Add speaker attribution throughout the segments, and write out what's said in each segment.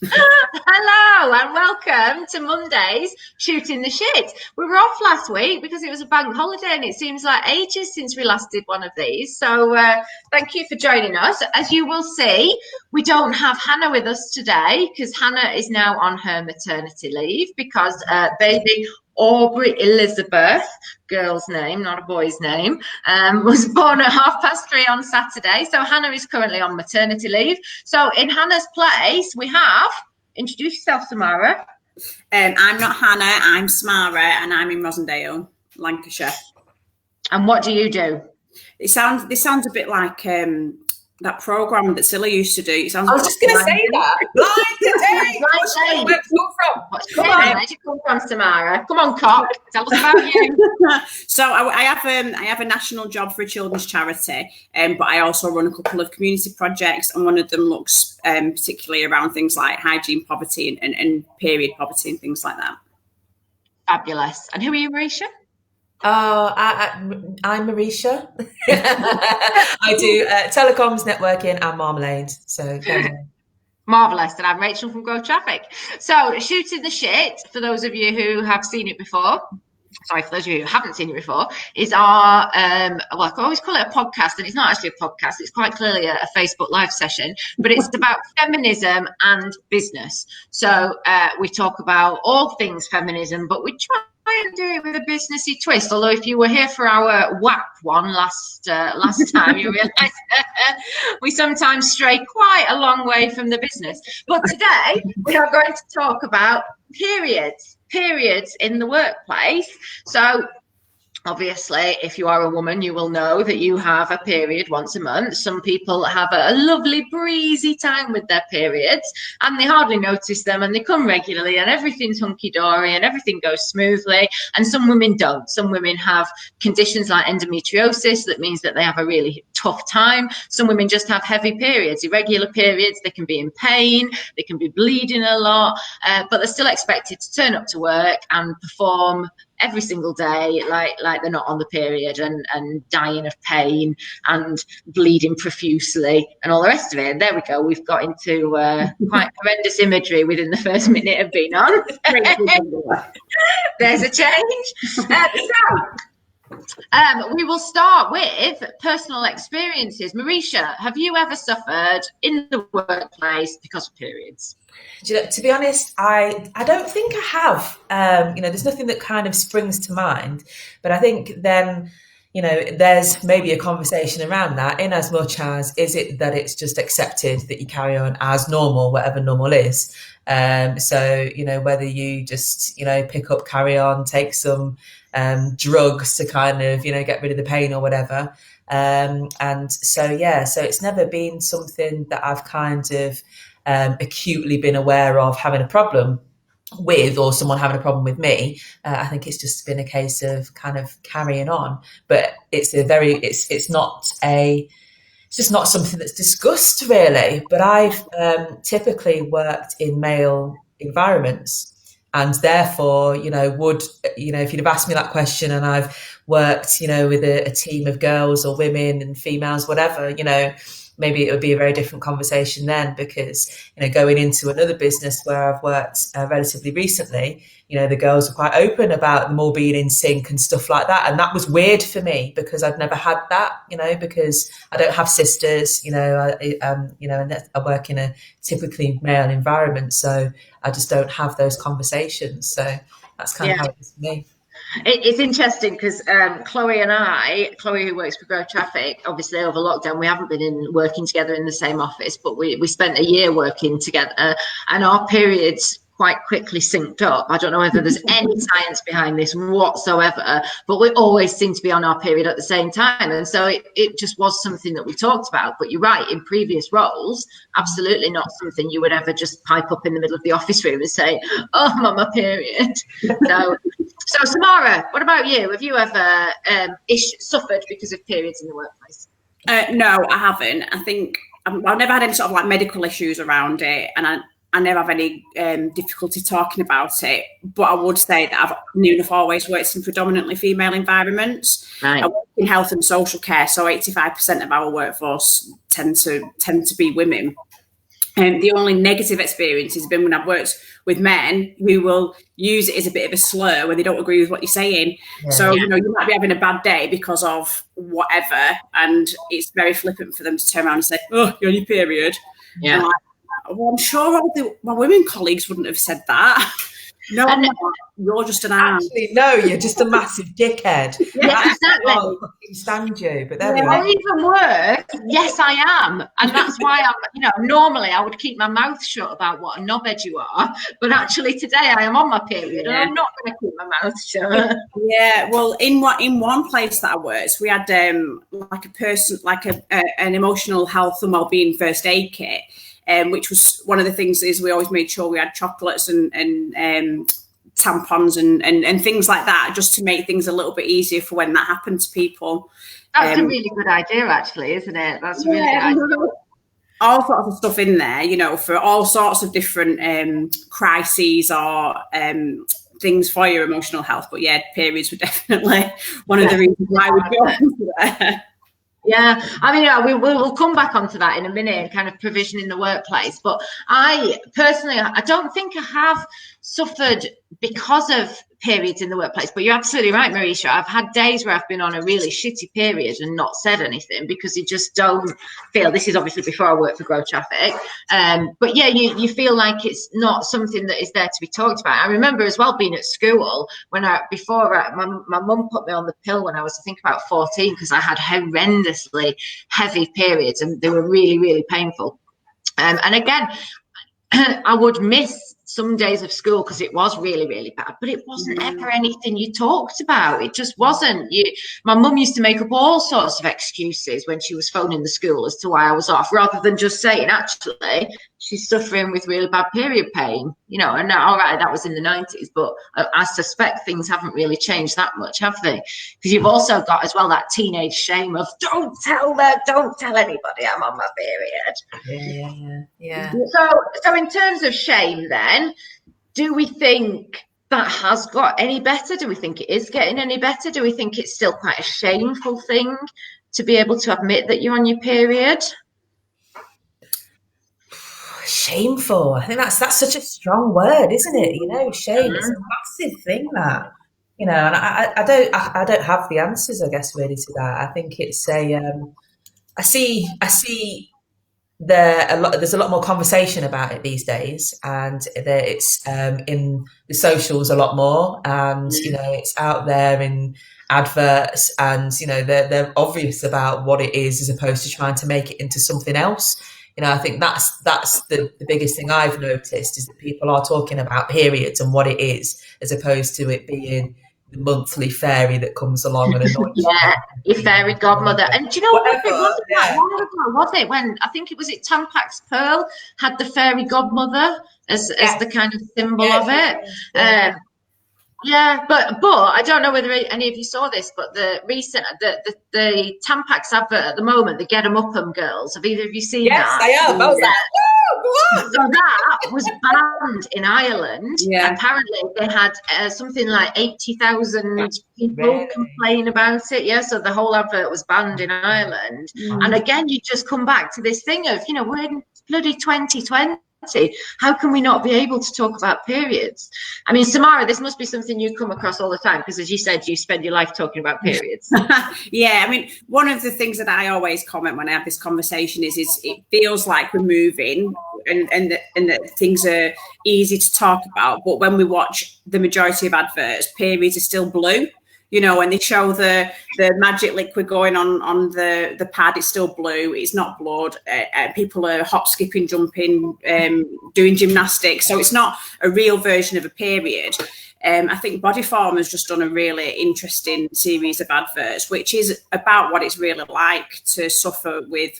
Speaker 1: Hello and welcome to Monday's Shooting the Shit. We were off last week because it was a bank holiday and it seems like ages since we last did one of these. So thank you for joining us. As you will see, we don't have Hannah with us today because Hannah is now on her maternity leave because baby Aubrey Elizabeth, girl's name, not a boy's name, was born at 3:30 on Saturday. So Hannah is currently on maternity leave. So in Hannah's place, we have, introduce yourself, Samara.
Speaker 2: I'm not Hannah, I'm Samara, and I'm in Rosendale, Lancashire.
Speaker 1: And what do you do?
Speaker 2: This sounds a bit like that programme that Scylla used to do. It sounds.
Speaker 3: I was just going to say that.
Speaker 1: Where's you come from, Samara? Come on, cock. Tell us about you.
Speaker 2: So I have a national job for a children's charity, but I also run a couple of community projects, and one of them looks particularly around things like hygiene poverty and period poverty and things like that.
Speaker 1: Fabulous. And who are you, Marisha?
Speaker 3: I'm Marisha. I do telecoms, networking, and marmalade. So
Speaker 1: marvelous. And I'm Rachel from Grow Traffic. So Shooting the Shit, for those of you who have seen it before, for those of you who haven't seen it before, is our well, I always call it a podcast, and it's not actually a podcast, it's quite clearly a Facebook live session, but it's about feminism and business. So we talk about all things feminism, but we try and do it with a businessy twist. Although if you were here for our WAP one last time, you realise we sometimes stray quite a long way from the business. But today we are going to talk about periods in the workplace. So obviously, if you are a woman, you will know that you have a period once a month. Some people have a lovely breezy time with their periods and they hardly notice them and they come regularly and everything's hunky-dory and everything goes smoothly. And some women don't. Some women have conditions like endometriosis that means that they have a really tough time. Some women just have heavy periods, irregular periods. They can be in pain, they can be bleeding a lot, but they're still expected to turn up to work and perform every single day like they're not on the period and dying of pain and bleeding profusely and all the rest of it. And there we go, we've got into quite horrendous imagery within the first minute of being on. There's a change. We will start with personal experiences. Marisha, have you ever suffered in the workplace because of periods?
Speaker 3: To be honest, I don't think I have. There's nothing that kind of springs to mind, but I think then, there's maybe a conversation around that in as much as is it that it's just accepted that you carry on as normal, whatever normal is. So, whether you just, pick up, carry on, take some drugs to kind of, get rid of the pain or whatever. And so it's never been something that I've kind of acutely been aware of having a problem with, or someone having a problem with me. I think it's just been a case of kind of carrying on, but it's just not something that's discussed really. But I've typically worked in male environments, and therefore, if you'd have asked me that question and I've worked, with a team of girls or women and females, whatever, maybe it would be a very different conversation then, because, going into another business where I've worked relatively recently, the girls are quite open about them all being in sync and stuff like that. And that was weird for me because I'd never had that, because I don't have sisters, and I work in a typically male environment. So I just don't have those conversations. So that's kind of how it is for me.
Speaker 1: It's interesting because Chloe, who works for Grow Traffic, obviously over lockdown, we haven't been working together in the same office, but we spent a year working together and our periods quite quickly synced up. I don't know whether there's any science behind this whatsoever, but we always seem to be on our period at the same time. And so it just was something that we talked about. But you're right, in previous roles, absolutely not something you would ever just pipe up in the middle of the office room and say, oh, I'm on my period. So Samara, what about you? Have you ever suffered because of periods in the workplace?
Speaker 2: No, I haven't. I think I've never had any sort of like medical issues around it, and I never have any difficulty talking about it. But I would say that I've near enough always worked in predominantly female environments. Right. I work in health and social care, so 85% of our workforce tend to be women. The only negative experience has been when I've worked with men who will use it as a bit of a slur when they don't agree with what you're saying. Yeah. So, you know, you might be having a bad day because of whatever, and it's very flippant for them to turn around and say, "Oh, you're on your period." Yeah. Like, well, I'm sure my women colleagues wouldn't have said that. No, I'm not. You're just an ass.
Speaker 3: Actually, no, you're just a massive dickhead.
Speaker 1: Yeah, exactly.
Speaker 3: I can't stand you, but there we
Speaker 1: Or even worse, yes, I am, and that's why I'm. You know, normally I would keep my mouth shut about what a knobhead you are, but actually today I am on my period, and I'm not going to keep my mouth shut.
Speaker 2: Yeah, well, in one place that I worked, we had like a person, like an emotional health and wellbeing first aid kit. Which was one of the things is we always made sure we had chocolates and tampons and things like that, just to make things a little bit easier for when that happened to people.
Speaker 1: That's a really good idea, actually, isn't it? That's a really good idea.
Speaker 2: All sorts of stuff in there, you know, for all sorts of different crises or things for your emotional health. But yeah, periods were definitely one of the reasons why we'd go into there.
Speaker 1: Yeah, I mean, yeah, we'll come back onto that in a minute, kind of provision in the workplace. But I personally, I don't think I have suffered because of periods in the workplace. But you're absolutely right, Marisha. I've had days where I've been on a really shitty period and not said anything because you just don't feel. This is obviously before I worked for Grow Traffic. But yeah, you feel like it's not something that is there to be talked about. I remember as well being at school when my mum put me on the pill when I was, I think, about 14 because I had horrendously heavy periods and they were really, really painful. And again, I would miss some days of school because it was really, really bad, but it wasn't ever anything you talked about. It just wasn't. My mum used to make up all sorts of excuses when she was phoning the school as to why I was off, rather than just saying, actually, she's suffering with really bad period pain, you know. And all right, that was in the 90s, but I suspect things haven't really changed that much, have they? Because you've also got as well that teenage shame of don't tell anybody I'm on my period.
Speaker 3: Yeah.
Speaker 1: So in terms of shame, then, do we think that has got any better? Do we think it is getting any better? Do we think it's still quite a shameful thing to be able to admit that you're on your period?
Speaker 3: Shameful. I think that's such a strong word, isn't it? You know, shame is a massive thing, that, you know, and I don't have the answers, I guess, really to that. I think it's I see there's a lot more conversation about it these days, and it's in the socials a lot more, and you know, it's out there in adverts, and you know, they're obvious about what it is as opposed to trying to make it into something else. You know, I think that's the biggest thing I've noticed, is that people are talking about periods and what it is, as opposed to it being the monthly fairy that comes along and annoys you.
Speaker 1: Yeah, your fairy godmother. And do you know what? It wasn't that long ago, was it? When I think it was Tampax Pearl had the fairy godmother as the kind of symbol of it. Yeah, but I don't know whether any of you saw this, but the recent the Tampax advert at the moment, the Get 'em Up 'em girls. Have either of you seen that?
Speaker 3: Yes, I have. I was like,
Speaker 1: so that was banned in Ireland. Yeah. Apparently they had something like 80,000 people complain about it. Yeah, so the whole advert was banned in Ireland. And again, you just come back to this thing of, you know, we're in bloody 2020. How can we not be able to talk about periods? I mean, Samara, this must be something you come across all the time, because as you said, you spend your life talking about periods.
Speaker 2: Yeah, I mean, one of the things that I always comment when I have this conversation is it feels like we're moving and that things are easy to talk about, but when we watch the majority of adverts, periods are still blue. You know, when they show the magic liquid going on the pad, it's still blue. It's not blood. People are hop, skipping, jumping, doing gymnastics. So it's not a real version of a period. I think Bodyform has just done a really interesting series of adverts, which is about what it's really like to suffer with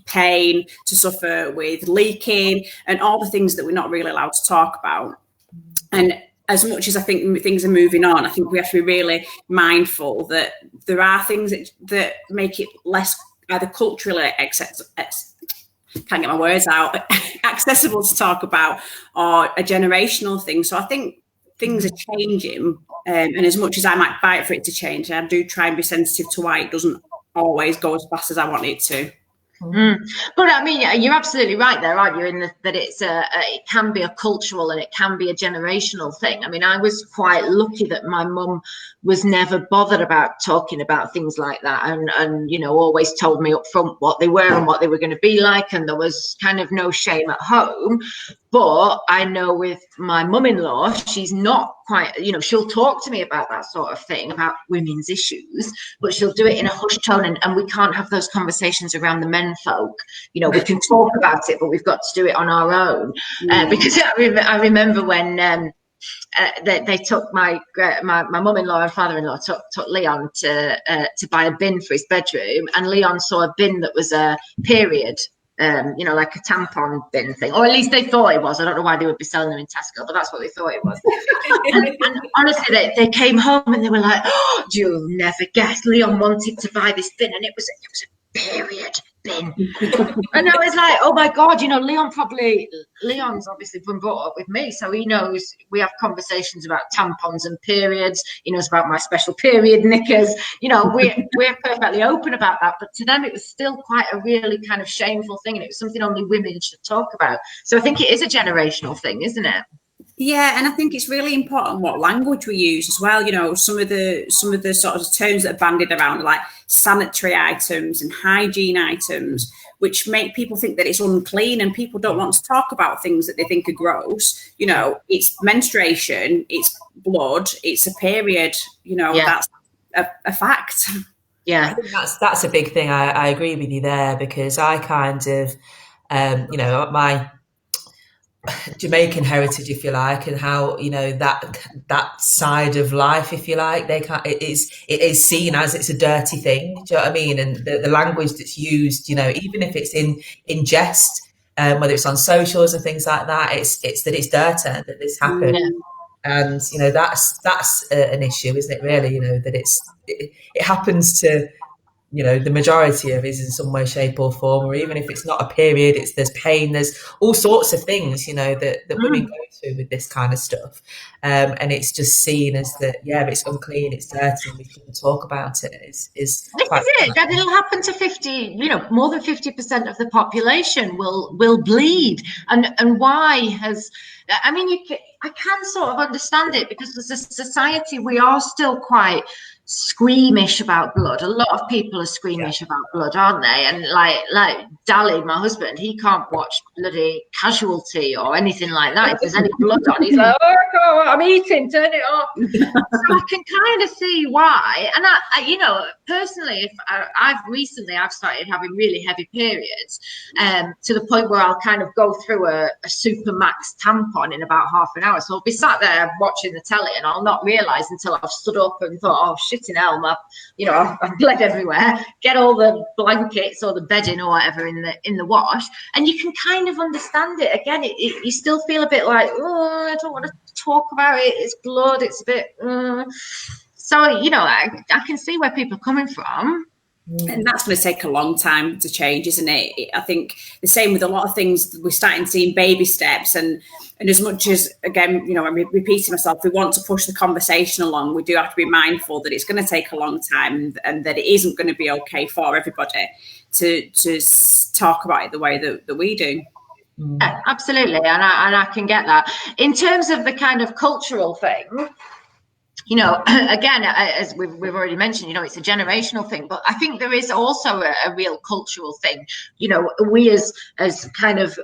Speaker 2: pain, to suffer with leaking, and all the things that we're not really allowed to talk about. And as much as I think things are moving on, I think we have to be really mindful that there are things that make it less either culturally accessible to talk about, or a generational thing. So I think things are changing, and as much as I might fight for it to change, I do try and be sensitive to why it doesn't always go as fast as I want it to.
Speaker 1: But I mean, you're absolutely right there, aren't you? That it can be a cultural and it can be a generational thing. I mean, I was quite lucky that my mum was never bothered about talking about things like that, and always told me up front what they were and what they were going to be like, and there was kind of no shame at home. But I know with my mum-in-law, she's not quite, she'll talk to me about that sort of thing, about women's issues, but she'll do it in a hushed tone, and we can't have those conversations around the men folk. We can talk about it, but we've got to do it on our own. Because I remember when they took my mum-in-law and father-in-law took Leon to buy a bin for his bedroom, and Leon saw a bin that was a period, like a tampon bin thing, or at least they thought it was. I don't know why they would be selling them in Tesco, but that's what they thought it was. and honestly, they came home and they were like, "Oh, you'll never guess, Leon wanted to buy this bin, and it was a period bin." And I was like, oh my God, Leon's obviously been brought up with me, so he knows we have conversations about tampons and periods. He knows about my special period knickers. We're perfectly open about that, but to them it was still quite a really kind of shameful thing, and it was something only women should talk about. So I think it is a generational thing, isn't it?
Speaker 2: Yeah, and I think it's really important what language we use as well. Some of the sort of terms that are bandied around, like sanitary items and hygiene items, which make people think that it's unclean, and people don't want to talk about things that they think are gross. It's menstruation, it's blood, it's a period. That's a fact.
Speaker 1: Yeah,
Speaker 3: I think that's a big thing. I agree with you there, because I kind of, my Jamaican heritage, if you like, and how that side of life, if you like, it is seen as it's a dirty thing. Do you know what I mean? And the language that's used, even if it's in jest, whether it's on socials and things like that, it's that it's dirty, that this happened. And that's an issue, isn't it? Really, that it happens to the majority of is in some way, shape or form, or even if it's not a period, there's pain, there's all sorts of things, that women go through with this kind of stuff. And it's just seen as that, it's unclean, it's dirty, and we shouldn't talk about it. Is quite
Speaker 1: that it'll happen to 50, more than 50% of the population will bleed. And why I can sort of understand it, because as a society, we are still quite squeamish about blood. A lot of people are squeamish about blood, aren't they? And like Dally, my husband, he can't watch bloody Casualty or anything like that. If there's any blood on, he's like, oh God, I'm eating, turn it off. So I can kind of see why. And I personally, I've started having really heavy periods, to the point where I'll kind of go through a Supermax tampon in about half an hour. So I'll be sat there watching the telly, and I'll not realise until I've stood up and thought, oh shit in hell, I've bled everywhere. Get all the blankets or the bedding or whatever in the wash, and you can kind of understand it. Again, you still feel a bit like, oh, I don't want to talk about it. It's blood. It's a bit. So I can see where people are coming from.
Speaker 2: And that's going to take a long time to change, isn't it? I think the same with a lot of things. We're starting to see baby steps, and as much as, again, I'm repeating myself, we want to push the conversation along, we do have to be mindful that it's going to take a long time, and that it isn't going to be okay for everybody to talk about it the way that we do.
Speaker 1: Yeah, absolutely, and I can get that. In terms of the kind of cultural thing, again, as we've already mentioned, it's a generational thing, but I think there is also a real cultural thing. We as kind of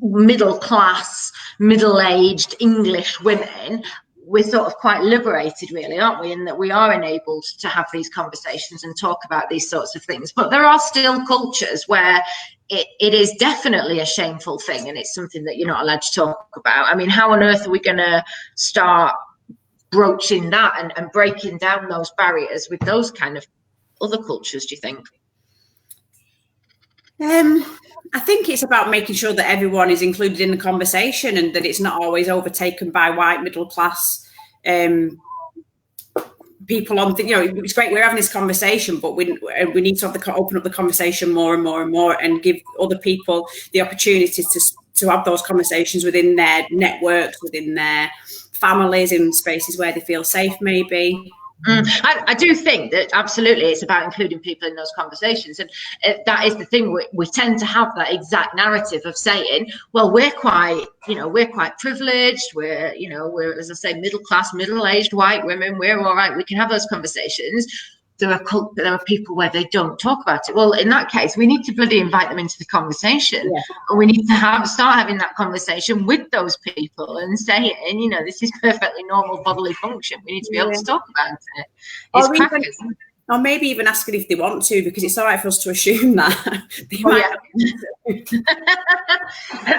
Speaker 1: middle class, middle-aged English women, we're sort of quite liberated, really, aren't we? In that we are enabled to have these conversations and talk about these sorts of things. But there are still cultures where it is definitely a shameful thing, and it's something that you're not allowed to talk about. I mean, how on earth are we going to start broaching that and breaking down those barriers with those kind of other cultures, do you think?
Speaker 2: I think it's about making sure that everyone is included in the conversation, and that it's not always overtaken by white middle class people on. It's great we're having this conversation, but we need to open up the conversation more and more and more, and give other people the opportunity to have those conversations within their networks, within their families, in spaces where they feel safe, maybe.
Speaker 1: I do think that absolutely it's about including people in those conversations, and that is the thing. We tend to have that exact narrative of saying, well, we're quite privileged, we're, as I say, middle class, middle-aged white women, we're all right, we can have those conversations. There are people where they don't talk about it. Well, in that case, we need to bloody invite them into the conversation. Yeah. And we need to start having that conversation with those people and saying, this is perfectly normal bodily function. We need to be able to talk about it. It's crackers.
Speaker 2: Or maybe even asking if they want to, because it's all right for us to assume that they might.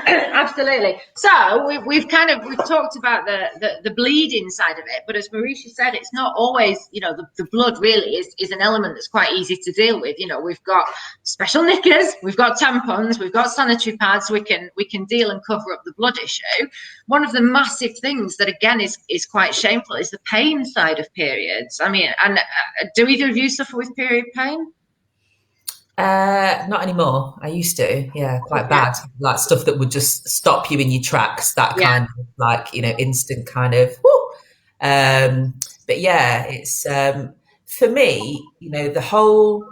Speaker 1: Absolutely. So we've talked about the bleeding side of it, but as Marisha said, it's not always, the blood really is an element that's quite easy to deal with. We've got special knickers, we've got tampons, we've got sanitary pads, we can deal and cover up the blood issue. One of the massive things that again is quite shameful is the pain side of periods. I mean, and do either of you suffer with period pain?
Speaker 3: Not anymore. I used to, quite bad. Like stuff that would just stop you in your tracks. That kind of like, instant kind of. Whoo! But yeah, it's for me, the whole.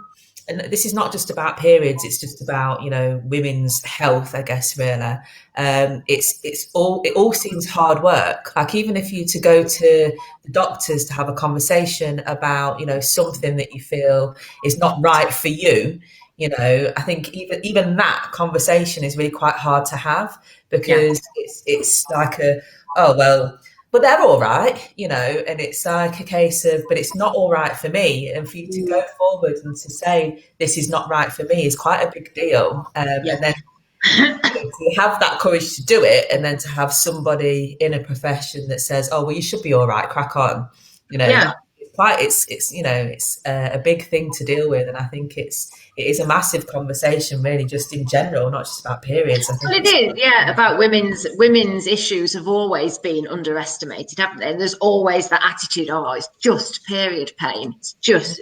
Speaker 3: And this is not just about periods. It's just about women's health, I guess. Really, it all seems hard work. Like even if you to go to the doctors to have a conversation about something that you feel is not right for you. I think even that conversation is really quite hard to have because it's like but they're all right, and it's like a case of, but it's not all right for me. And for you to go forward and to say, this is not right for me is quite a big deal. And then to have that courage to do it and then to have somebody in a profession that says, oh, well, you should be all right, crack on. It's a big thing to deal with. And I think it is a massive conversation really just in general, not just about periods.
Speaker 1: Well, it is, about women's issues have always been underestimated, haven't they? And there's always that attitude, oh, it's just period pain. It's just,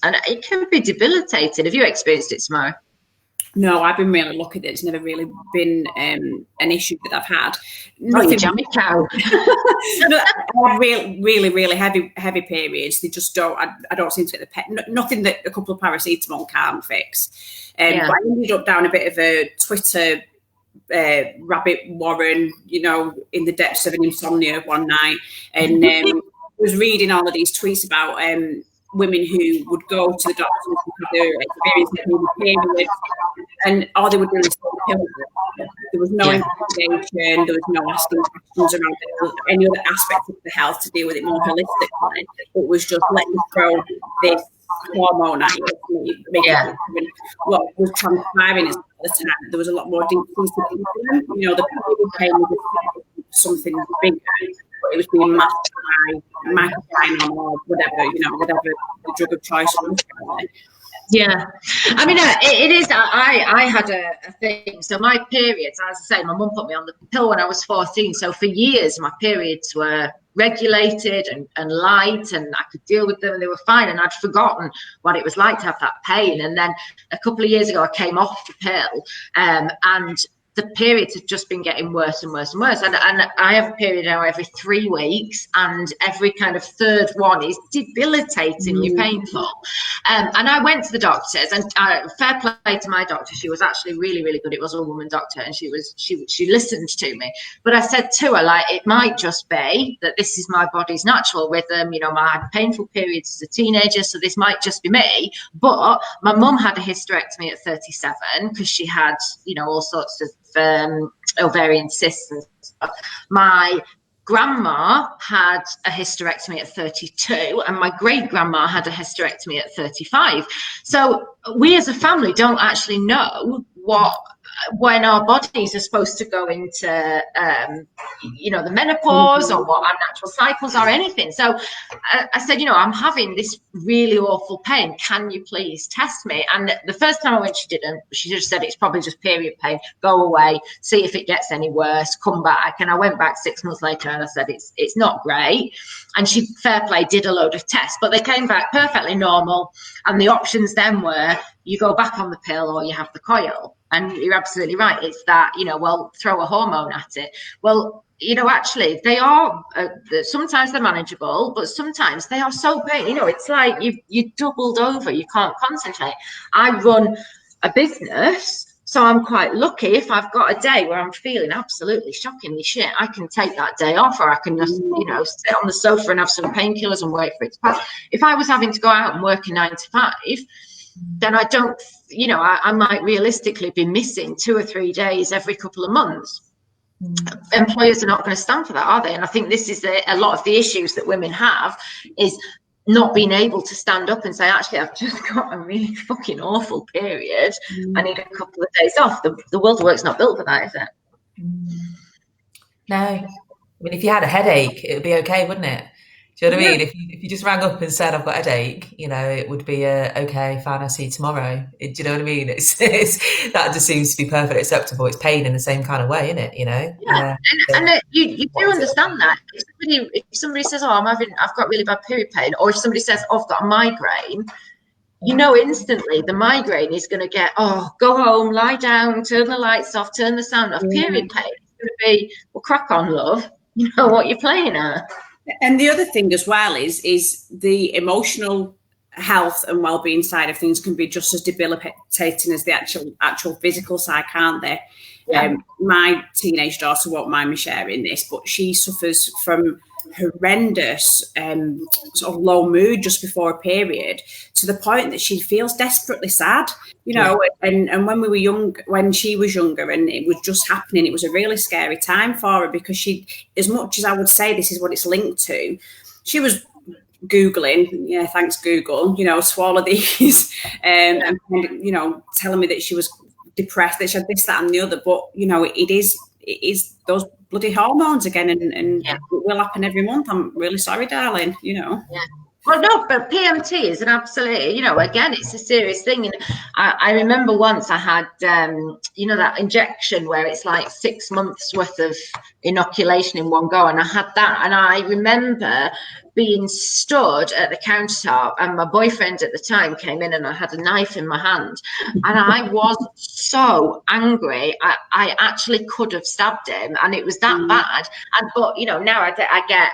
Speaker 1: and it can be debilitating. Have you experienced it, Samara?
Speaker 2: No, I've been really lucky that it's never really been an issue that I've had.
Speaker 1: Nothing, jammy cow.
Speaker 2: really heavy periods. They just don't. I don't seem to get the pain. Nothing that a couple of paracetamol can't fix. But I ended up down a bit of a Twitter rabbit warren, in the depths of an insomnia one night, and was reading all of these tweets about women who would go to the doctors because they're experiencing a period, and all they would do is take the pill. There was no investigation, there was no asking questions around any other aspects of the health to deal with it more holistically. It was just let me throw this hormone at you. What was transpiring is at the time there was a lot more decrease in insulin. The period pain was something bigger. It was being masked by microphone or whatever the drug of choice was.
Speaker 1: Yeah, I mean, it is. I had a thing. So my periods, as I say, my mum put me on the pill when I was 14. So for years, my periods were regulated and light, and I could deal with them, and they were fine. And I'd forgotten what it was like to have that pain. And then a couple of years ago, I came off the pill, and the periods have just been getting worse and worse and worse. And I have a period now every 3 weeks, and every kind of third one is debilitatingly painful. And I went to the doctors, and fair play to my doctor. She was actually really, really good. It was a woman doctor, and she listened to me. But I said to her, like, it might just be that this is my body's natural rhythm. I had painful periods as a teenager, so this might just be me. But my mum had a hysterectomy at 37 because she had, all sorts of ovarian cysts and stuff. My grandma had a hysterectomy at 32, and my great grandma had a hysterectomy at 35. So we as a family don't actually know when our bodies are supposed to go into the menopause or what our natural cycles are, anything. So I said, I'm having this really awful pain, can you please test me? And the first time I went, she didn't. She just said, it's probably just period pain, go away, see if it gets any worse, come back. And I went back 6 months later and I said, it's not great. And she, fair play, did a load of tests, but they came back perfectly normal. And the options then were, you go back on the pill or you have the coil. And you're absolutely right. It's that, throw a hormone at it. Well, actually they are, sometimes they're manageable, but sometimes they are so painful. It's like you doubled over, you can't concentrate. I run a business, so I'm quite lucky. If I've got a day where I'm feeling absolutely shockingly shit, I can take that day off, or I can just, sit on the sofa and have some painkillers and wait for it to pass. If I was having to go out and work a 9 to 5, then I don't, I might realistically be missing 2 or 3 days every couple of months. Employers are not going to stand for that, are they? And I think this is a lot of the issues that women have, is not being able to stand up and say, actually, I've just got a really fucking awful period. I need a couple of days off. The world of work's not built for that, is it?
Speaker 3: No. I mean, if you had a headache, it would be okay, wouldn't it? Do you know what I mean? If you just rang up and said, I've got a headache, it would be okay, fine, I'll see you tomorrow. Do you know what I mean? It's that just seems to be perfectly acceptable. It's pain in the same kind of way, isn't it?
Speaker 1: Yeah. And you do understand that. If somebody says, I've got really bad period pain, or if somebody says, I've got a migraine, instantly the migraine is going to get, go home, lie down, turn the lights off, turn the sound off. Period pain is going to be, well, crack on, love. You know what you're playing at.
Speaker 2: And the other thing as well is the emotional health and well-being side of things can be just as debilitating as the actual physical side, can't they? Yeah. My teenage daughter won't mind me sharing this, but she suffers from horrendous sort of low mood just before a period, to the point that she feels desperately sad, and when we were young, when she was younger and it was just happening, it was a really scary time for her, because she, as much as I would say this is what it's linked to, she was Googling, thanks Google, swallow these, and telling me that she was depressed, that she had this, that and the other, but it is those bloody hormones again, and it will happen every month. I'm really sorry, darling, Yeah.
Speaker 1: Well, no, but PMT is an absolute, again, it's a serious thing. And I remember once I had, that injection where it's like 6 months worth of inoculation in one go. And I had that. And I remember being stood at the countertop, and my boyfriend at the time came in, and I had a knife in my hand, and I was so angry. I actually could have stabbed him, and it was that bad. But now I get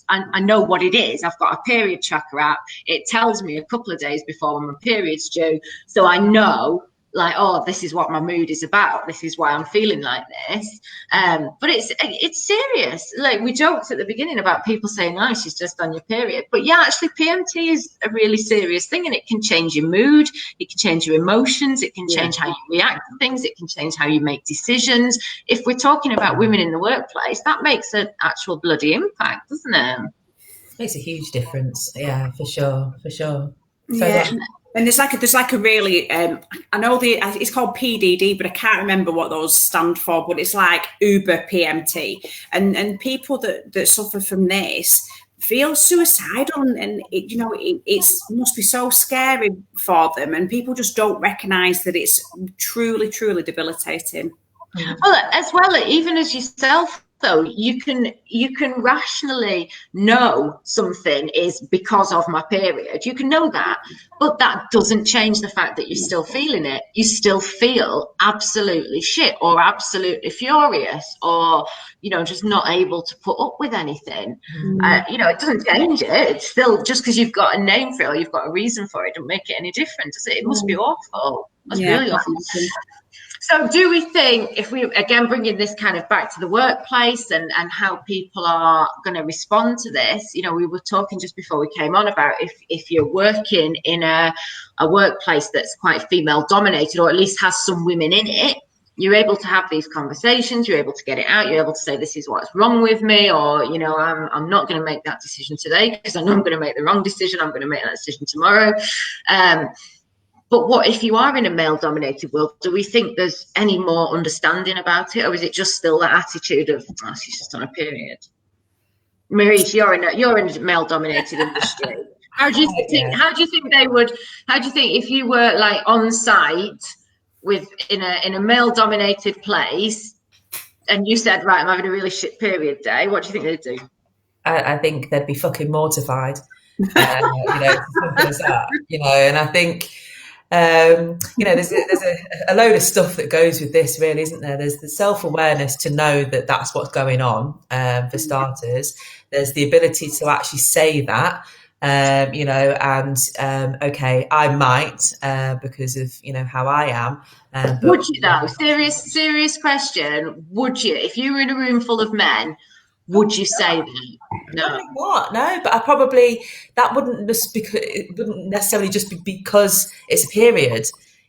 Speaker 1: I know what it is. I've got a period tracker app. It tells me a couple of days before my period's due, so I know, like, this is what my mood is about. This is why I'm feeling like this. But it's serious. Like, we joked at the beginning about people saying, she's just on your period. But yeah, actually PMT is a really serious thing, and it can change your mood. It can change your emotions. It can change how you react to things. It can change how you make decisions. If we're talking about women in the workplace, that makes an actual bloody impact, doesn't it?
Speaker 3: Makes a huge difference. Yeah, for sure. So
Speaker 2: and there's like a really, I know it's called PDD, but I can't remember what those stand for, but it's like Uber PMT. And people that suffer from this feel suicidal, and it must be so scary for them. And people just don't recognise that it's truly, truly debilitating.
Speaker 1: Well, as well, even as yourself, though, you can rationally know something is because of my period. You can know that, but that doesn't change the fact that you're still feeling it. You still feel absolutely shit, or absolutely furious, or just not able to put up with anything. It doesn't change it. It's still, just because you've got a name for it or you've got a reason for it, doesn't make it any different, does it? It must be awful. It's really awful. So do we think, if we, again, bringing this kind of back to the workplace and how people are going to respond to this, we were talking just before we came on about if you're working in a workplace that's quite female dominated, or at least has some women in it, you're able to have these conversations, you're able to get it out, you're able to say, this is what's wrong with me, or, I'm not going to make that decision today because I know I'm going to make the wrong decision. I'm going to make that decision tomorrow. But what if you are in a male-dominated world? Do we think there's any more understanding about it, or is it just still that attitude of, she's just on a period? Maurice, you're in a male-dominated industry. How do you think? How do you think they would? How do you think if you were like on site in a male-dominated place, and you said, right, I'm having a really shit period day? What do you think they'd do?
Speaker 3: I think they'd be fucking mortified. Simple as that. And I think. You know, there's a load of stuff that goes with this, really, isn't there? There's the self-awareness to know that that's what's going on, for starters. There's the ability to actually say that, you know, and okay, I might, because of, you know, how I am. But
Speaker 1: would you though? Serious question. Would you, if you were in a room full of men, would you say that? No.
Speaker 3: What? No, but I probably, that wouldn't just because it wouldn't necessarily just be because it's a period.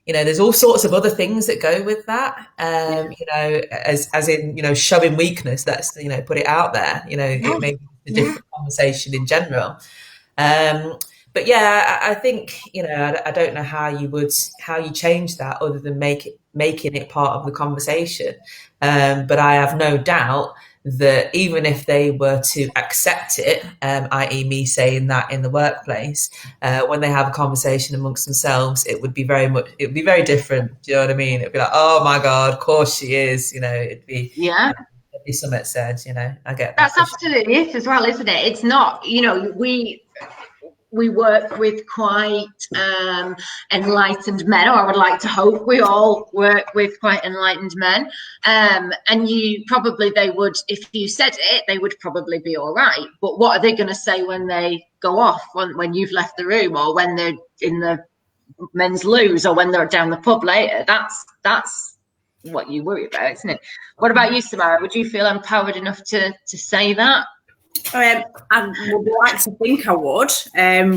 Speaker 3: You know, there's all sorts of other things that go with that. You know, as in, you know, showing weakness. Let's, you know, put it out there. You know, it may be a different conversation in general. But yeah, I think, you know, I don't know how you change that other than making it part of the conversation. But I have no doubt that even if they were to accept it, i.e. me saying that in the workplace, when they have a conversation amongst themselves, it would be very different. Do you know what I mean? It'd be like, oh my God, of course she is. You know, it'd be something said, you know, I get that.
Speaker 1: That's absolutely it as well, isn't it? It's not, you know, we work with quite enlightened men, or I would like to hope we all work with quite enlightened men. And they would, if you said it, they would probably be all right. But what are they going to say when they go off, when you've left the room, or when they're in the men's loos, or when they're down the pub later? That's what you worry about, isn't it? What about you, Samara? Would you feel empowered enough to say that?
Speaker 2: I would like to think I would,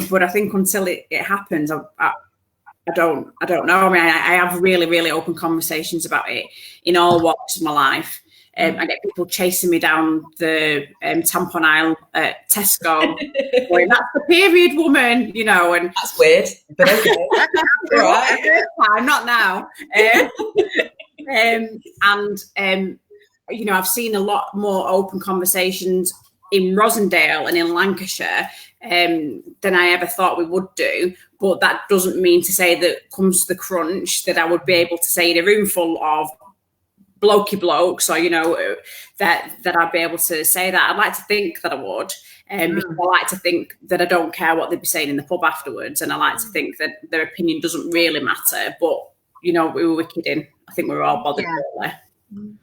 Speaker 2: but I think until it happens, I don't know. I mean, I have really, really open conversations about it in all walks of my life. I get people chasing me down the tampon aisle at Tesco, going, "That's the period woman," you know, and
Speaker 3: that's weird, but okay,
Speaker 2: right? I'm not now. You know, I've seen a lot more open conversations in Rosendale and in Lancashire than I ever thought we would do. But that doesn't mean to say that comes to the crunch that I would be able to say in a room full of blokey blokes, or, you know, that I'd be able to say that. I'd like to think that I would. Because I like to think that I don't care what they'd be saying in the pub afterwards. And I like to think that their opinion doesn't really matter. But, you know, we were kidding. I think we were all bothered.
Speaker 1: Yeah.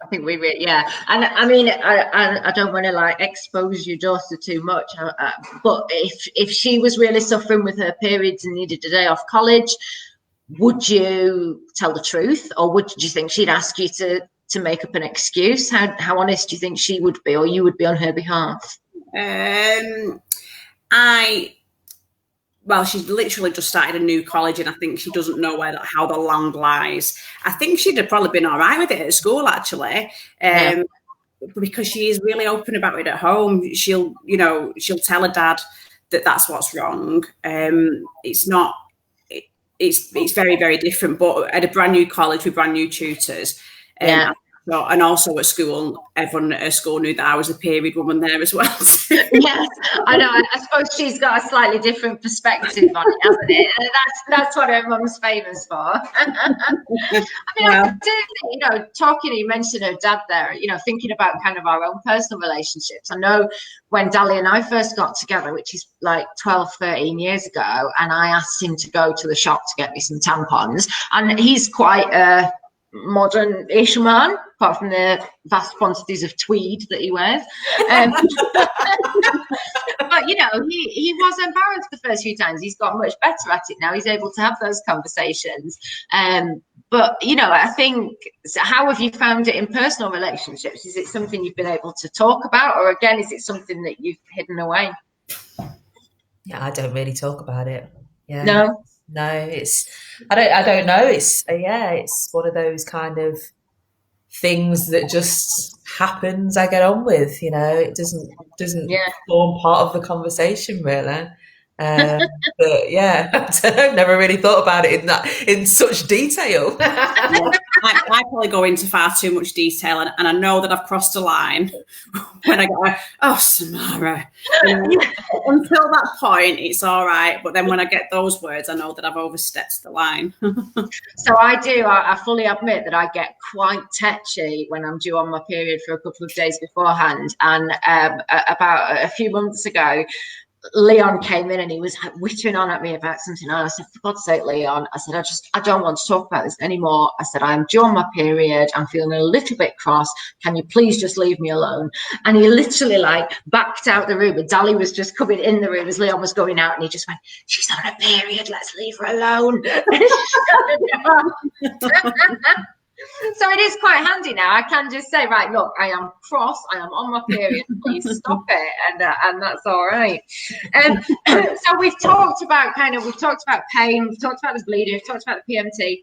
Speaker 1: I think we really, yeah. And I mean, I don't want to like expose your daughter too much, but if she was really suffering with her periods and needed a day off college, would you tell the truth, or would you think she'd ask you to make up an excuse? How honest do you think she would be, or you would be on her behalf?
Speaker 2: Well, she's literally just started a new college, and I think she doesn't know how the land lies. I think she'd have probably been all right with it at school, actually, because she is really open about it at home. She'll tell her dad that that's what's wrong. It's not. It's very, very different. But at a brand new college with brand new tutors, and also at school, everyone at her school knew that I was a period woman there as well.
Speaker 1: Yes, I know. I suppose she's got a slightly different perspective on it, hasn't it? And that's what her mum's famous for. I mean, I do think, you know, you mentioned her dad there, you know, thinking about kind of our own personal relationships. I know when Dali and I first got together, which is like 12, 13 years ago, and I asked him to go to the shop to get me some tampons, and he's quite a modern-ish man, apart from the vast quantities of tweed that he wears. But, you know, he was embarrassed the first few times. He's got much better at it now. He's able to have those conversations. But, you know, I think, how have you found it in personal relationships? Is it something you've been able to talk about, or again, is it something that you've hidden away?
Speaker 3: Yeah, I don't really talk about it. Yeah. No, it's, I don't know. It's one of those kind of things that just happens. I get on with, you know, it doesn't form part of the conversation really. But yeah, I've never really thought about it in such detail.
Speaker 2: I probably go into far too much detail, and I know that I've crossed a line when I go, "Oh, Samara." Until that point, it's all right, but then when I get those words, I know that I've overstepped the line.
Speaker 1: So I fully admit that I get quite tetchy when I'm due on my period for a couple of days beforehand. And about a few months ago, Leon came in and he was whittering on at me about something. And I said, for God's sake, Leon, I said, I don't want to talk about this anymore. I said, I'm due on my period. I'm feeling a little bit cross. Can you please just leave me alone? And he literally like backed out the room. And Dally was just coming in the room as Leon was going out. And he just went, she's on a period. Let's leave her alone. So it is quite handy now. I can just say, right, look, I am cross. I am on my period. Please stop it, and that's all right. So we've talked about pain. We've talked about the bleeding. We've talked about the PMT.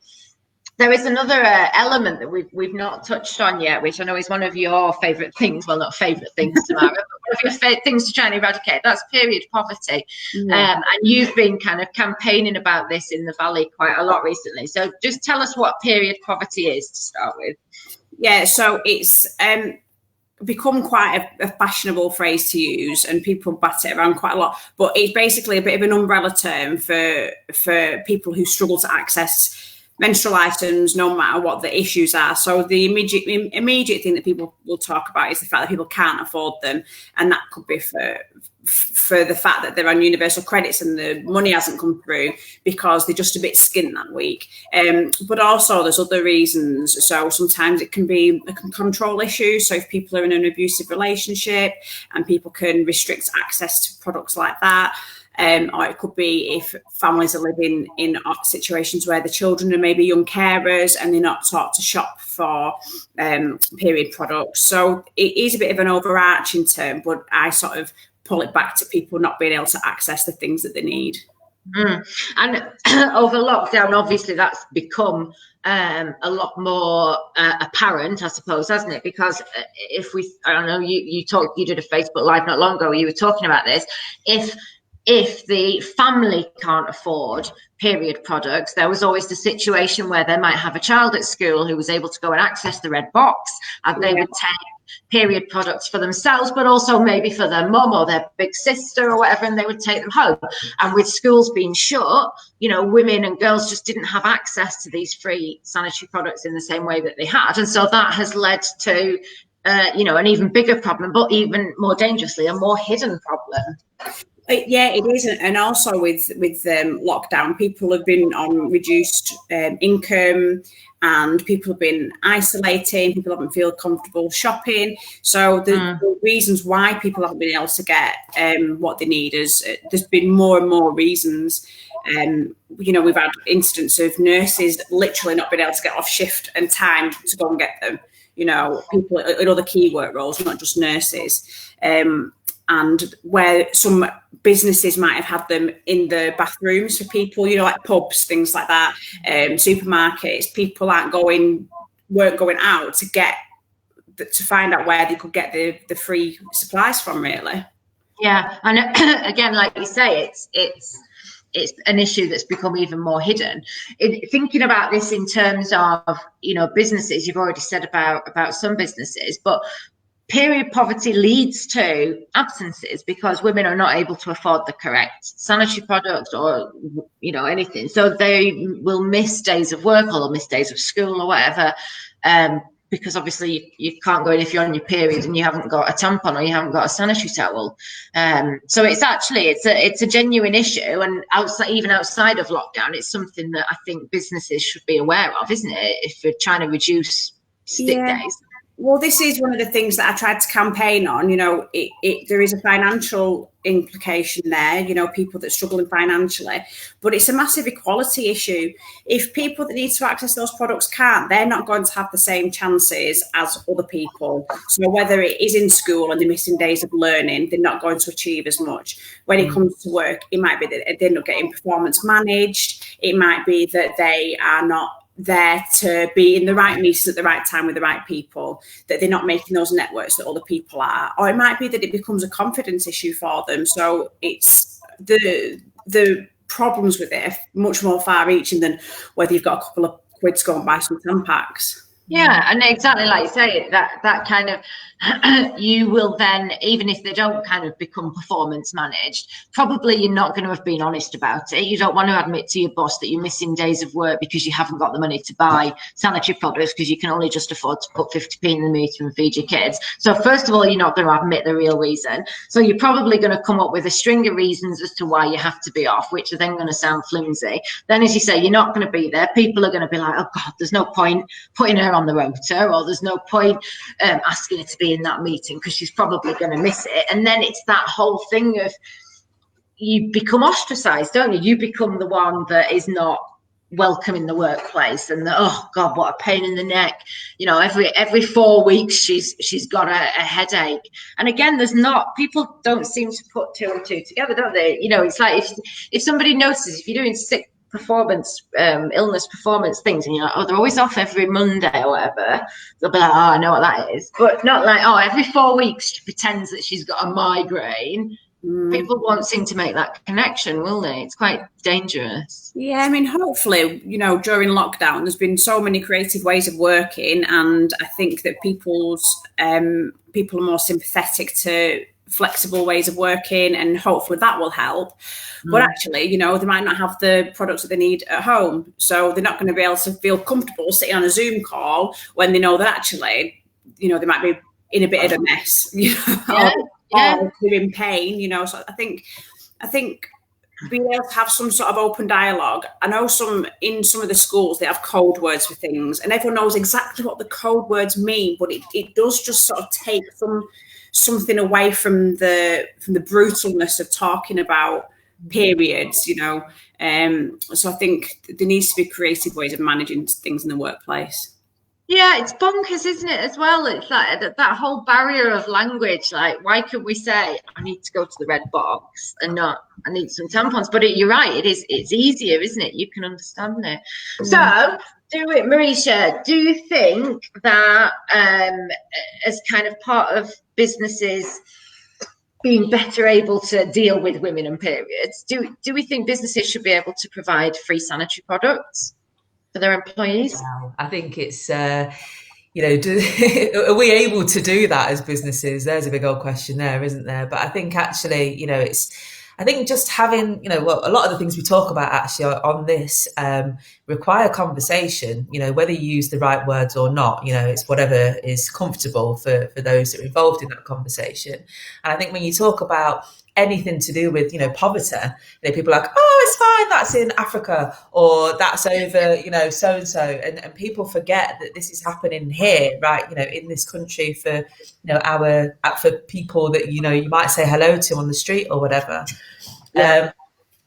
Speaker 1: There is another element that we've not touched on yet, which I know is one of your favourite things. Well, not favourite things, Tamara, but one of your favourite things to try and eradicate. That's period poverty. And you've been kind of campaigning about this in the Valley quite a lot recently. So just tell us what period poverty is to start with.
Speaker 2: Yeah, so it's become quite a fashionable phrase to use, and people bat it around quite a lot. But it's basically a bit of an umbrella term for people who struggle to access menstrual items, no matter what the issues are. So the immediate thing that people will talk about is the fact that people can't afford them, and that could be for the fact that they're on universal credits and the money hasn't come through because they're just a bit skint that week. But also there's other reasons. So sometimes it can be a control issue. So if people are in an abusive relationship and people can restrict access to products like that. Or it could be if families are living in situations where the children are maybe young carers and they're not taught to shop for period products. So it is a bit of an overarching term, but I sort of pull it back to people not being able to access the things that they need.
Speaker 1: And over lockdown, obviously that's become a lot more apparent, I suppose, hasn't it? Because I don't know, you did a Facebook Live not long ago where you were talking about this. If the family can't afford period products, there was always the situation where they might have a child at school who was able to go and access the red box, and they would take period products for themselves, but also maybe for their mum or their big sister or whatever, and they would take them home. And with schools being shut, women and girls just didn't have access to these free sanitary products in the same way that they had. And so that has led to an even bigger problem, but even more dangerously, a more hidden problem.
Speaker 2: Yeah, it is, and also with lockdown, people have been on reduced income, and people have been isolating. People haven't feel comfortable shopping. So the reasons why people haven't been able to get what they need is there's been more and more reasons. We've had instances of nurses literally not being able to get off shift and time to go and get them. People in other key work roles, not just nurses. And where some businesses might have had them in the bathrooms for people, like pubs, things like that, supermarkets, people weren't going out to find out where they could get the free supplies from, really. Yeah,
Speaker 1: and again, like you say, it's an issue that's become even more hidden. Thinking about this in terms of, businesses, you've already said about some businesses, but period poverty leads to absences because women are not able to afford the correct sanitary products or, anything. So they will miss days of work or they'll miss days of school or whatever, because obviously you can't go in if you're on your period and you haven't got a tampon or you haven't got a sanitary towel. So it's a genuine issue, and even outside of lockdown, it's something that I think businesses should be aware of, isn't it? If you're trying to reduce sick days.
Speaker 2: Well, this is one of the things that I tried to campaign on. There is a financial implication there, people that struggle financially, but it's a massive equality issue. If people that need to access those products can't, they're not going to have the same chances as other people. So whether it is in school and they're missing days of learning, they're not going to achieve as much. When it comes to work, it might be that they're not getting performance managed. It might be that they are not there to be in the right meetings at the right time with the right people, that they're not making those networks that other people are, or it might be that it becomes a confidence issue for them. So it's the problems with it are much more far-reaching than whether you've got a couple of quid to go and buy some Tampax.
Speaker 1: Yeah, and exactly like you say, that kind of you will then, even if they don't kind of become performance managed, probably you're not going to have been honest about it. You don't want to admit to your boss that you're missing days of work because you haven't got the money to buy sanitary products because you can only just afford to put 50p in the meter and feed your kids. So first of all, you're not going to admit the real reason. So you're probably going to come up with a string of reasons as to why you have to be off, which are then going to sound flimsy. Then, as you say, you're not going to be there. People are going to be like, oh God, there's no point putting her on the rota, or there's no point asking her to be in that meeting because she's probably going to miss it. And then it's that whole thing of you become ostracized, don't you? You become the one that is not welcome in the workplace, and oh God, what a pain in the neck. You know, every 4 weeks she's got a headache. And again, there's not, people don't seem to put two and two together, don't they? You know, it's like if somebody notices, if you're doing sick performance illness performance things and you're like, oh, they're always off every Monday or whatever, they'll be like, oh, I know what that is. But not like, oh, every 4 weeks she pretends that she's got a migraine. People won't seem to make that connection, will they? It's quite dangerous.
Speaker 2: Yeah, I mean, hopefully, you know, during lockdown, there's been so many creative ways of working, and I think that people are more sympathetic to flexible ways of working, and hopefully that will help. But actually, you know, they might not have the products that they need at home, so they're not going to be able to feel comfortable sitting on a Zoom call when they know that actually, you know, they might be in a bit of a mess, you know, or they're in pain, you know. So I think being able to have some sort of open dialogue. I know in some of the schools they have code words for things, and everyone knows exactly what the code words mean, but it does just sort of take something away from the brutalness of talking about periods, you know. So I think there needs to be creative ways of managing things in the workplace.
Speaker 1: Yeah, it's bonkers, isn't it, as well? It's like that whole barrier of language. Like, why could we say, I need to go to the red box and not, I need some tampons? But you're right, it's easier, isn't it? You can understand it. So, Marisha, do you think that as kind of part of businesses being better able to deal with women and periods, do we think businesses should be able to provide free sanitary products for their employees?
Speaker 3: Wow. I think it's, you know, are we able to do that as businesses? There's a big old question there, isn't there? But I think actually, you know, I think just having, you know, well, a lot of the things we talk about actually on this require conversation, you know, whether you use the right words or not, you know, it's whatever is comfortable for those that are involved in that conversation. And I think when you talk about anything to do with, you know, poverty, you know, people are like, oh, it's fine, that's in Africa, or that's over, you know, so and so, and people forget that this is happening here, right, you know, in this country for, you know, for people that, you know, you might say hello to on the street or whatever.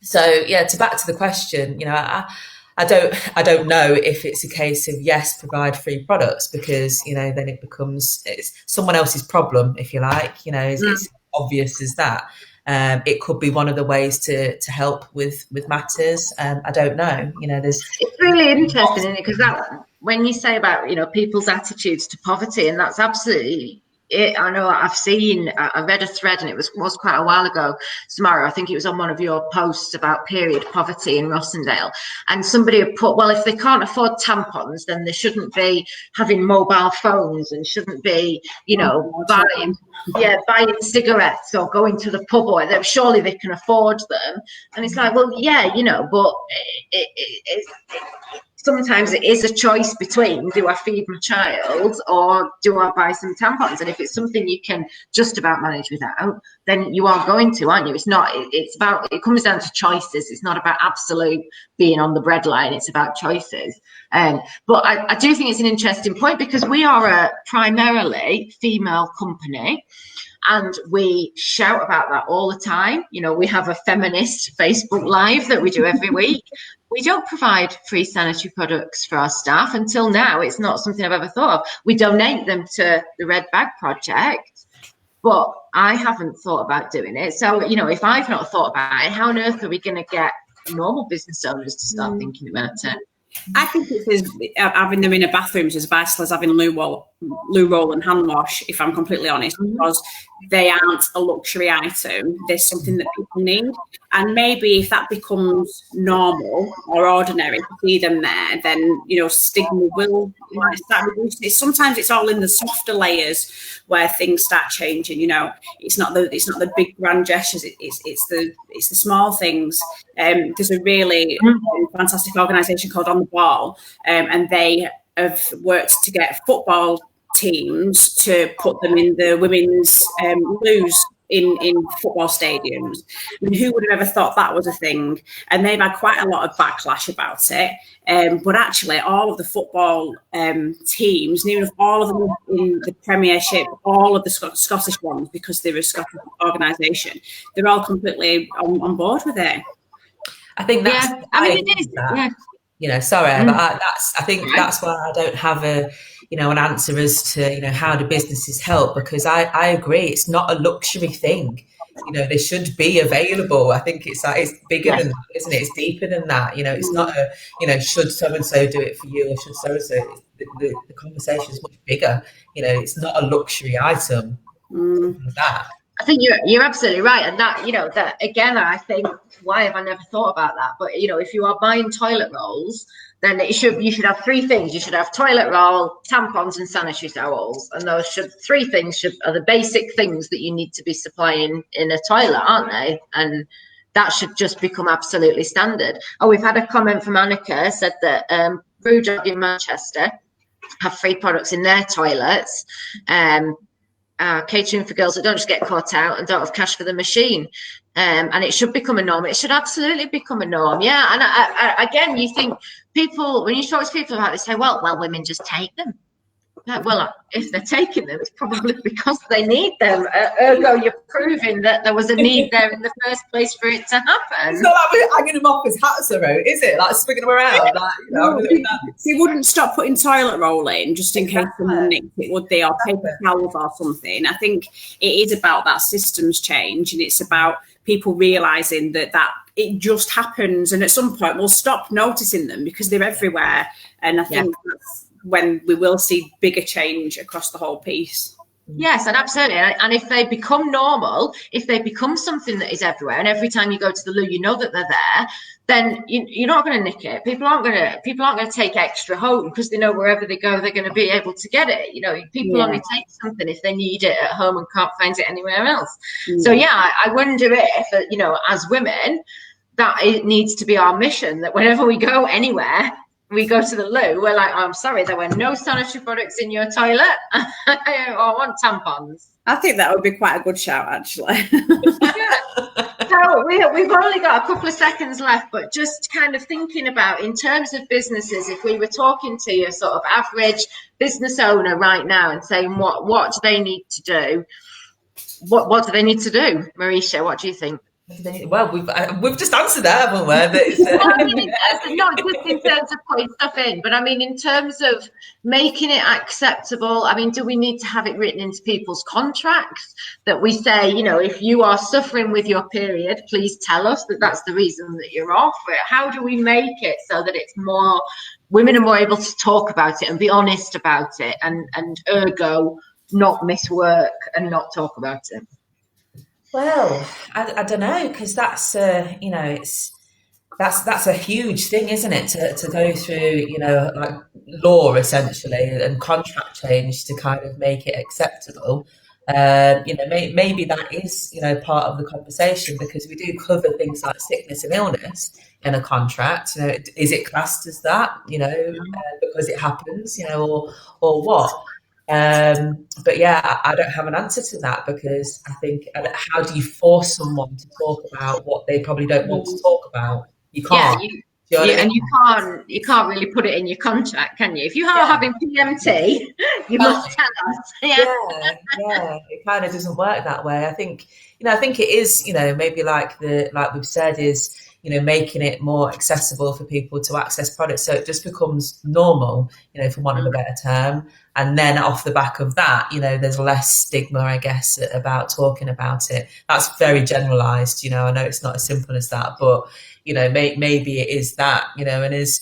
Speaker 3: So yeah, back to the question, you know, I don't know if it's a case of yes, provide free products, because, you know, then it's someone else's problem, if you like, you know, it's obvious as that. It could be one of the ways to help with matters. I don't know. You know, it's
Speaker 1: really interesting, isn't it? Because that, when you say about, you know, people's attitudes to poverty, and that's absolutely it. I know I read a thread, and it was quite a while ago, Samara, I think it was on one of your posts about period poverty in Rossendale, and somebody had put, well, if they can't afford tampons, then they shouldn't be having mobile phones and shouldn't be, you know, buying cigarettes or going to the pub, or that surely they can afford them. And it's like, well, yeah, you know, but sometimes it is a choice between, do I feed my child or do I buy some tampons? And if it's something you can just about manage without, then you are going to, aren't you? It comes down to choices. It's not about absolute being on the breadline. It's about choices. But I do think it's an interesting point, because we are a primarily female company, and we shout about that all the time. You know, we have a feminist Facebook Live that we do every week. We don't provide free sanitary products for our staff. Until now, it's not something I've ever thought of. We donate them to the Red Bag Project, but I haven't thought about doing it. So, you know, if I've not thought about it, how on earth are we going to get normal business owners to start thinking about it?
Speaker 2: I think it is having them in a bathroom is as vital as having loo loo roll and hand wash, if I'm completely honest, because they aren't a luxury item. They're something that people need. And maybe if that becomes normal or ordinary to see them there, then, you know, stigma will start reducing. Sometimes it's all in the softer layers where things start changing. You know, it's not the big grand gestures. It's the small things. There's a really fantastic organisation called On the Ball, and they have worked to get football teams to put them in the women's loos in football stadiums. I mean, who would have ever thought that was a thing? And they've had quite a lot of backlash about it. But actually, all of the football teams, nearly all of them in the Premiership, all of the Scottish ones, because they're a Scottish organisation, they're all completely on board with it.
Speaker 3: I think that's.
Speaker 1: Yeah, I mean, it is. Yeah.
Speaker 3: You know, sorry, but I think that's why I don't have an answer as to, you know, how do businesses help, because I agree, it's not a luxury thing. You know, they should be available. I think it's bigger than that, isn't it? It's deeper than that. You know, it's not a, you know, should so and so do it for you, or should so and so. The conversation is much bigger. You know, it's not a luxury item. That.
Speaker 1: I think you're absolutely right, and that, you know, that again, I think, why have I never thought about that? But, you know, if you are buying toilet rolls, then you should have three things. You should have toilet roll, tampons, and sanitary towels, and those three things are the basic things that you need to be supplying in a toilet, aren't they? And that should just become absolutely standard. Oh, we've had a comment from Annika, said that Brewdog in Manchester have free products in their toilets. Catering for girls that don't just get caught out and don't have cash for the machine, and it should become a norm. It should absolutely become a norm. Yeah, and again, you think people, when you talk to people about it, say, well, women just take them. Like, well, if they're taking them, it's probably because they need them. Ergo, you're proving that there was a need there in the first place for it to happen.
Speaker 3: It's not like we're hanging them off as hats around, is it? Like swinging them around. Like, you know,
Speaker 2: they wouldn't stop putting toilet roll in just in case someone nicked it, would they? Or paper towels or something. I think it is about that systems change, and it's about people realising that it just happens, and at some point we'll stop noticing them because they're everywhere. And I think that's when we will see bigger change across the whole piece.
Speaker 1: Yes, and absolutely. And if they become normal, if they become something that is everywhere, and every time you go to the loo, you know that they're there, then you're not going to nick it. People aren't going to take extra home because they know wherever they go, they're going to be able to get it. You know, people only take something if they need it at home and can't find it anywhere else. So yeah, I wonder if, you know, as women, that it needs to be our mission, that whenever we go anywhere, we go to the loo, we're like, oh, I'm sorry, there were no sanitary products in your toilet. I want tampons.
Speaker 2: I think that would be quite a good shout, actually.
Speaker 1: So we've only got a couple of seconds left, but just kind of thinking about, in terms of businesses, if we were talking to your sort of average business owner right now and saying what do they need to do? What do they need to do? Marisha, what do you think?
Speaker 3: Well, we've just answered that, haven't we?
Speaker 1: I mean, not just in terms of putting stuff in, but I mean, in terms of making it acceptable. I mean, do we need to have it written into people's contracts that we say, you know, if you are suffering with your period, please tell us that that's the reason that you're off? How do we make it so that it's more, women are more able to talk about it and be honest about it, and ergo not miss work and not talk about it?
Speaker 3: Well, I don't know, because that's you know, that's a huge thing, isn't it? To go through, you know, like law essentially and contract change to kind of make it acceptable. You know, maybe that is, you know, part of the conversation, because we do cover things like sickness and illness in a contract. You know, is it classed as that? You know, because it happens, you know, or what? But yeah, I don't have an answer to that, because I think, how do you force someone to talk about what they probably don't want to talk about? You can't.
Speaker 1: And you can't really put it in your contract, can you? If you are having PMT, you must tell us.
Speaker 3: Yeah. It kind of doesn't work that way. I think it is, you know, maybe like we've said, is, you know, making it more accessible for people to access products, so it just becomes normal, you know, for want of a better term. And then off the back of that, you know, there's less stigma, I guess, about talking about it. That's very generalized, you know. I know it's not as simple as that, but, you know, maybe it is that, you know, and it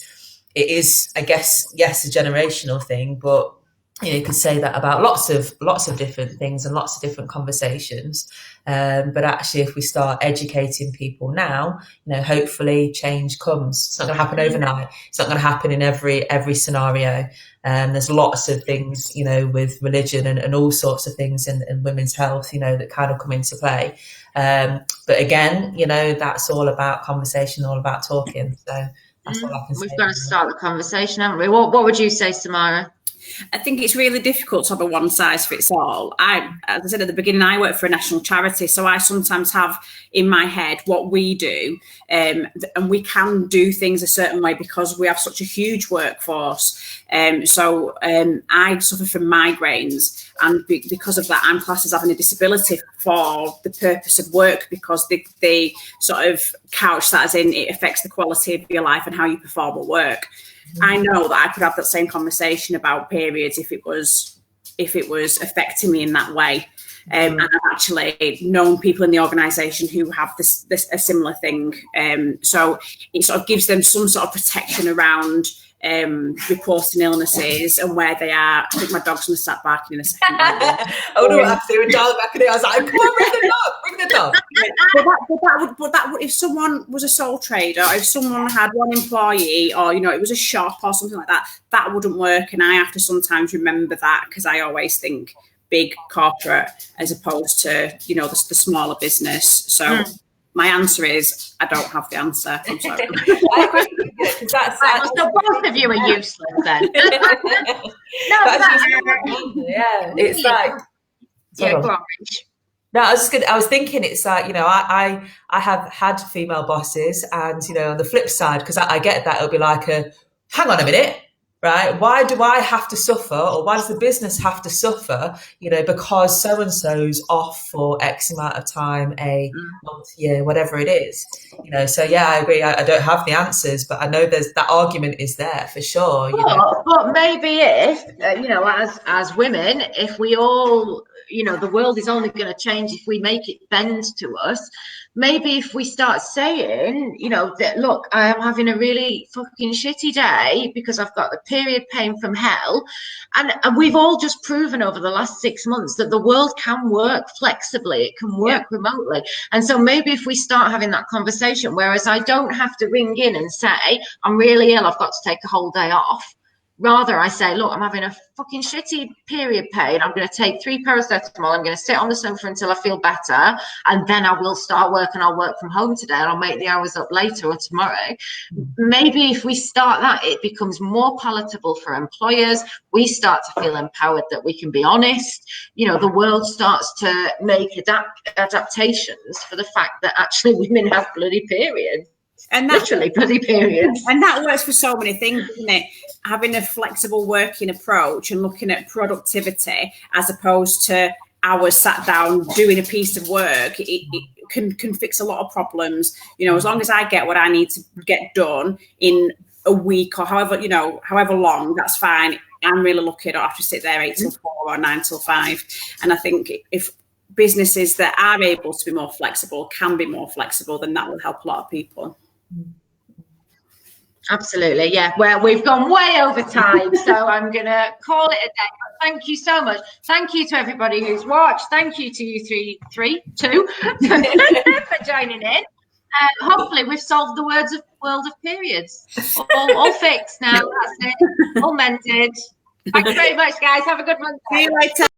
Speaker 3: is, I guess, yes, a generational thing, but you could say that about lots of different things and lots of different conversations. But actually, if we start educating people now, hopefully change comes. It's not going to happen overnight. It's not going to happen in every scenario. There's lots of things, with religion and all sorts of things in women's health, that kind of come into play. But again, that's all about conversation, all about talking. So that's all I can say.
Speaker 1: We've got to start the conversation, haven't we? What would you say, Samara?
Speaker 2: I think it's really difficult to have a one size fits all. As I said at the beginning, I work for a national charity, so I sometimes have in my head what we do, and we can do things a certain way because we have such a huge workforce. So I suffer from migraines, and because of that, I'm classed as having a disability for the purpose of work, because they sort of couch that as in it affects the quality of your life and how you perform at work. I know that I could have that same conversation about periods if it was affecting me in that way. And I've actually known people in the organisation who have this a similar thing. So it sort of gives them some sort of protection around reporting illnesses and where they are. I think my dog's going to start barking in a second.
Speaker 3: Oh no, I threw a dog back in it. I was like, come on, bring the dog.
Speaker 2: But that would, if someone was a sole trader, if someone had one employee, or it was a shop or something like that, that wouldn't work. And I have to sometimes remember that, because I always think big corporate as opposed to the smaller business. So my answer is I don't have the answer. I'm sorry.
Speaker 1: So both of you are useless then.
Speaker 3: It's like
Speaker 1: go on, Rich.
Speaker 3: No, I was thinking, it's like, I have had female bosses, and on the flip side, because I get that, it'll be like hang on a minute, right? Why do I have to suffer, or why does the business have to suffer, because so-and-so's off for X amount of time, a month, year, whatever it is, so yeah, I agree. I don't have the answers, but I know there's that argument is there for sure.
Speaker 1: But maybe if, as women, if we all, the world is only going to change if we make it bend to us. Maybe if we start saying, that, look, I am having a really fucking shitty day because I've got the period pain from hell. And we've all just proven over the last 6 months that the world can work flexibly. It can work remotely. And so maybe if we start having that conversation, whereas I don't have to ring in and say, I'm really ill, I've got to take a whole day off. Rather, I say, look, I'm having a fucking shitty period pain. I'm going to take 3 paracetamol. I'm going to sit on the sofa until I feel better. And then I will start work, and I'll work from home today, and I'll make the hours up later or tomorrow. Maybe if we start that, it becomes more palatable for employers. We start to feel empowered that we can be honest. The world starts to make adaptations for the fact that actually women have bloody periods. And literally bloody periods.
Speaker 2: And that works for so many things, doesn't it? Having a flexible working approach and looking at productivity as opposed to hours sat down doing a piece of work, it can fix a lot of problems. As long as I get what I need to get done in a week or however long, that's fine. I'm really lucky. I don't have to sit there 8 till 4 or 9 till 5. And I think if businesses that are able to be more flexible can be more flexible, then that will help a lot of people.
Speaker 1: Absolutely, yeah. Well, we've gone way over time, so I'm going to call it a day. Thank you so much. Thank you to everybody who's watched. Thank you to you two for joining in. Hopefully, we've solved the world of periods. All fixed now. That's it. All mended. Thanks very much, guys. Have a good one.
Speaker 2: See you later.